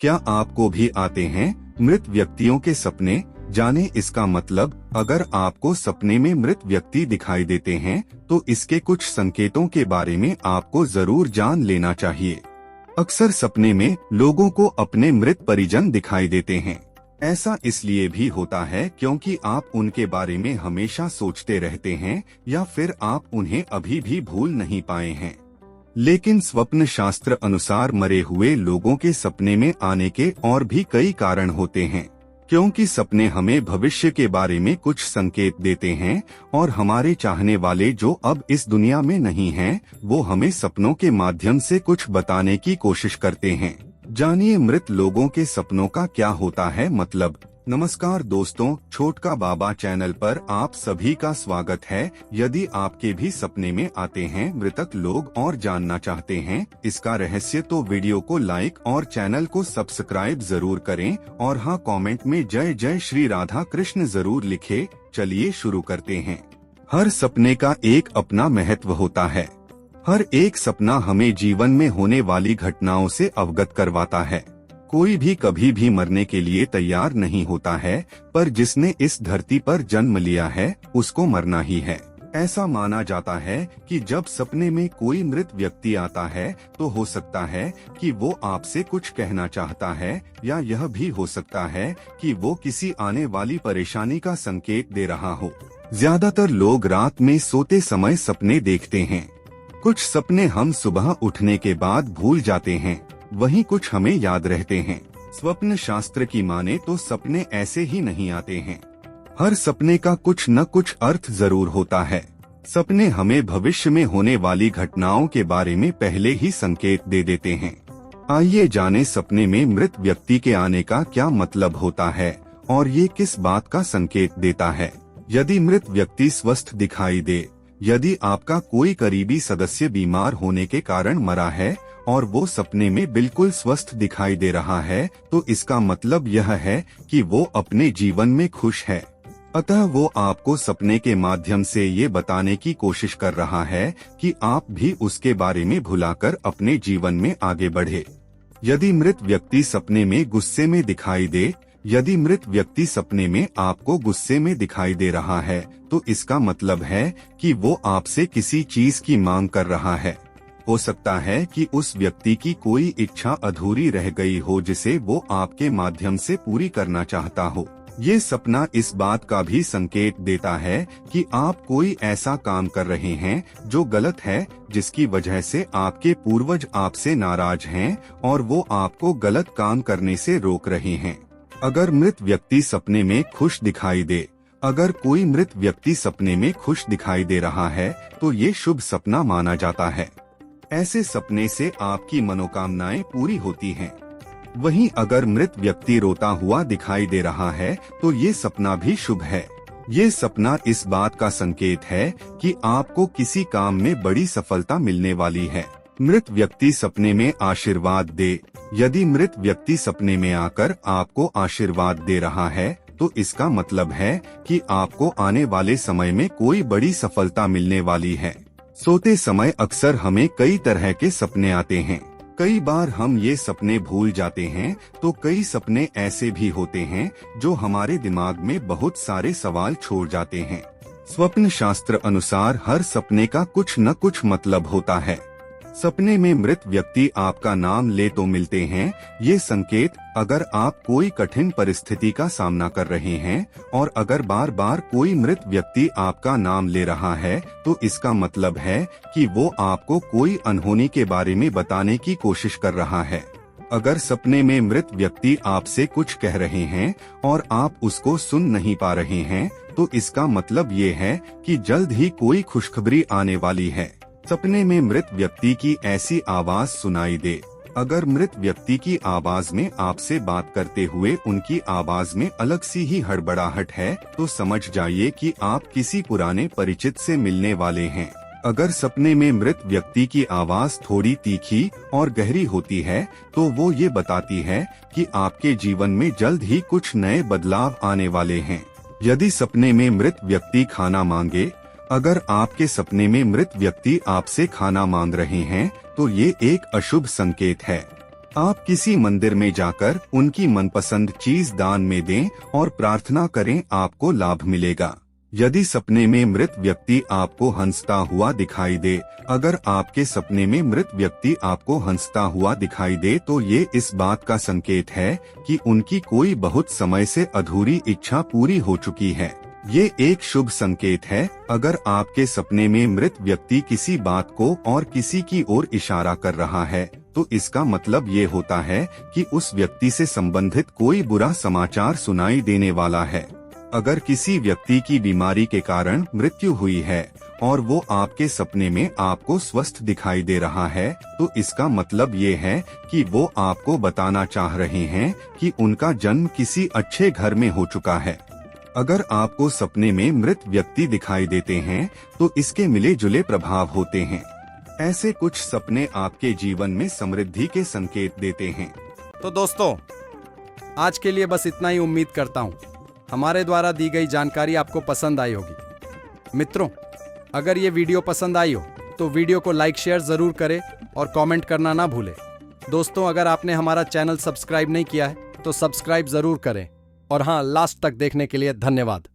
क्या आपको भी आते हैं मृत व्यक्तियों के सपने? जाने इसका मतलब। अगर आपको सपने में मृत व्यक्ति दिखाई देते हैं तो इसके कुछ संकेतों के बारे में आपको जरूर जान लेना चाहिए। अक्सर सपने में लोगों को अपने मृत परिजन दिखाई देते हैं। ऐसा इसलिए भी होता है क्योंकि आप उनके बारे में हमेशा सोचते रहते हैं या फिर आप उन्हें अभी भी भूल नहीं पाए हैं। लेकिन स्वप्न शास्त्र अनुसार मरे हुए लोगों के सपने में आने के और भी कई कारण होते हैं, क्योंकि सपने हमें भविष्य के बारे में कुछ संकेत देते हैं और हमारे चाहने वाले जो अब इस दुनिया में नहीं हैं, वो हमें सपनों के माध्यम से कुछ बताने की कोशिश करते हैं। जानिए मृत लोगों के सपनों का क्या होता है मतलब। नमस्कार दोस्तों, छोटका बाबा चैनल पर आप सभी का स्वागत है। यदि आपके भी सपने में आते हैं मृतक लोग और जानना चाहते हैं इसका रहस्य, तो वीडियो को लाइक और चैनल को सब्सक्राइब जरूर करें और हाँ, कमेंट में जय जय श्री राधा कृष्ण जरूर लिखे। चलिए शुरू करते हैं। हर सपने का एक अपना महत्व होता है। हर एक सपना हमें जीवन में होने वाली घटनाओं से अवगत करवाता है। कोई भी कभी भी मरने के लिए तैयार नहीं होता है, पर जिसने इस धरती पर जन्म लिया है उसको मरना ही है। ऐसा माना जाता है कि जब सपने में कोई मृत व्यक्ति आता है तो हो सकता है कि वो आपसे कुछ कहना चाहता है, या यह भी हो सकता है कि वो किसी आने वाली परेशानी का संकेत दे रहा हो। ज्यादातर लोग रात में सोते समय सपने देखते हैं। कुछ सपने हम सुबह उठने के बाद भूल जाते हैं, वहीं कुछ हमें याद रहते हैं। स्वप्न शास्त्र की माने तो सपने ऐसे ही नहीं आते हैं। हर सपने का कुछ न कुछ अर्थ जरूर होता है। सपने हमें भविष्य में होने वाली घटनाओं के बारे में पहले ही संकेत दे देते हैं। आइए जाने सपने में मृत व्यक्ति के आने का क्या मतलब होता है और ये किस बात का संकेत देता है। यदि मृत व्यक्ति स्वस्थ दिखाई दे, यदि आपका कोई करीबी सदस्य बीमार होने के कारण मरा है और वो सपने में बिल्कुल स्वस्थ दिखाई दे रहा है, तो इसका मतलब यह है कि वो अपने जीवन में खुश है। अतः वो आपको सपने के माध्यम से ये बताने की कोशिश कर रहा है कि आप भी उसके बारे में भुलाकर अपने जीवन में आगे बढ़े। यदि मृत व्यक्ति सपने में गुस्से में दिखाई दे, यदि मृत व्यक्ति सपने में आपको गुस्से में दिखाई दे रहा है, तो इसका मतलब है कि वो आपसे किसी चीज की मांग कर रहा है। हो सकता है कि उस व्यक्ति की कोई इच्छा अधूरी रह गई हो जिसे वो आपके माध्यम से पूरी करना चाहता हो। ये सपना इस बात का भी संकेत देता है कि आप कोई ऐसा काम कर रहे हैं जो गलत है, जिसकी वजह से आपके पूर्वज आपसे नाराज हैं और वो आपको गलत काम करने से रोक रहे हैं। अगर मृत व्यक्ति सपने में खुश दिखाई दे, अगर कोई मृत व्यक्ति सपने में खुश दिखाई दे रहा है तो ये शुभ सपना माना जाता है। ऐसे सपने से आपकी मनोकामनाएं पूरी होती हैं। वहीं अगर मृत व्यक्ति रोता हुआ दिखाई दे रहा है तो ये सपना भी शुभ है। ये सपना इस बात का संकेत है कि आपको किसी काम में बड़ी सफलता मिलने वाली है। मृत व्यक्ति सपने में आशीर्वाद दे, यदि मृत व्यक्ति सपने में आकर आपको आशीर्वाद दे रहा है तो इसका मतलब है कि आपको आने वाले समय में कोई बड़ी सफलता मिलने वाली है। सोते समय अक्सर हमें कई तरह के सपने आते हैं। कई बार हम ये सपने भूल जाते हैं, तो कई सपने ऐसे भी होते हैं जो हमारे दिमाग में बहुत सारे सवाल छोड़ जाते हैं। स्वप्न शास्त्र अनुसार हर सपने का कुछ न कुछ मतलब होता है। सपने में मृत व्यक्ति आपका नाम ले तो मिलते हैं। ये संकेत, अगर आप कोई कठिन परिस्थिति का सामना कर रहे हैं और अगर बार बार कोई मृत व्यक्ति आपका नाम ले रहा है, तो इसका मतलब है कि वो आपको कोई अनहोनी के बारे में बताने की कोशिश कर रहा है। अगर सपने में मृत व्यक्ति आपसे कुछ कह रहे हैं और आप उसको सुन नहीं पा रहे हैं, तो इसका मतलब ये है कि जल्द ही कोई खुशखबरी आने वाली है। सपने में मृत व्यक्ति की ऐसी आवाज सुनाई दे, अगर मृत व्यक्ति की आवाज में आपसे बात करते हुए उनकी आवाज में अलग सी ही हड़बड़ाहट है, तो समझ जाइए कि आप किसी पुराने परिचित से मिलने वाले हैं। अगर सपने में मृत व्यक्ति की आवाज थोड़ी तीखी और गहरी होती है, तो वो ये बताती है कि आपके जीवन में जल्द ही कुछ नए बदलाव आने वाले हैं। यदि सपने में मृत व्यक्ति खाना मांगे, अगर आपके सपने में मृत व्यक्ति आपसे खाना मांग रहे हैं, तो ये एक अशुभ संकेत है। आप किसी मंदिर में जाकर उनकी मनपसंद चीज दान में दें और प्रार्थना करें, आपको लाभ मिलेगा। यदि सपने में मृत व्यक्ति आपको हंसता हुआ दिखाई दे, अगर आपके सपने में मृत व्यक्ति आपको हंसता हुआ दिखाई दे तो ये इस बात का संकेत है कि उनकी कोई बहुत समय से अधूरी इच्छा पूरी हो चुकी है। ये एक शुभ संकेत है। अगर आपके सपने में मृत व्यक्ति किसी बात को और किसी की ओर इशारा कर रहा है तो इसका मतलब ये होता है कि उस व्यक्ति से संबंधित कोई बुरा समाचार सुनाई देने वाला है। अगर किसी व्यक्ति की बीमारी के कारण मृत्यु हुई है और वो आपके सपने में आपको स्वस्थ दिखाई दे रहा है तो इसका मतलब ये है कि वो आपको बताना चाह रहे हैं कि उनका जन्म किसी अच्छे घर में हो चुका है। अगर आपको सपने में मृत व्यक्ति दिखाई देते हैं तो इसके मिले जुले प्रभाव होते हैं। ऐसे कुछ सपने आपके जीवन में समृद्धि के संकेत देते हैं। तो दोस्तों, आज के लिए बस इतना ही। उम्मीद करता हूँ हमारे द्वारा दी गई जानकारी आपको पसंद आई होगी। मित्रों, अगर ये वीडियो पसंद आई हो तो वीडियो को लाइक शेयर जरूर करें और कमेंट करना ना भूलें। दोस्तों, अगर आपने हमारा चैनल सब्सक्राइब नहीं किया है तो सब्सक्राइब जरूर करें। और हाँ, लास्ट तक देखने के लिए धन्यवाद।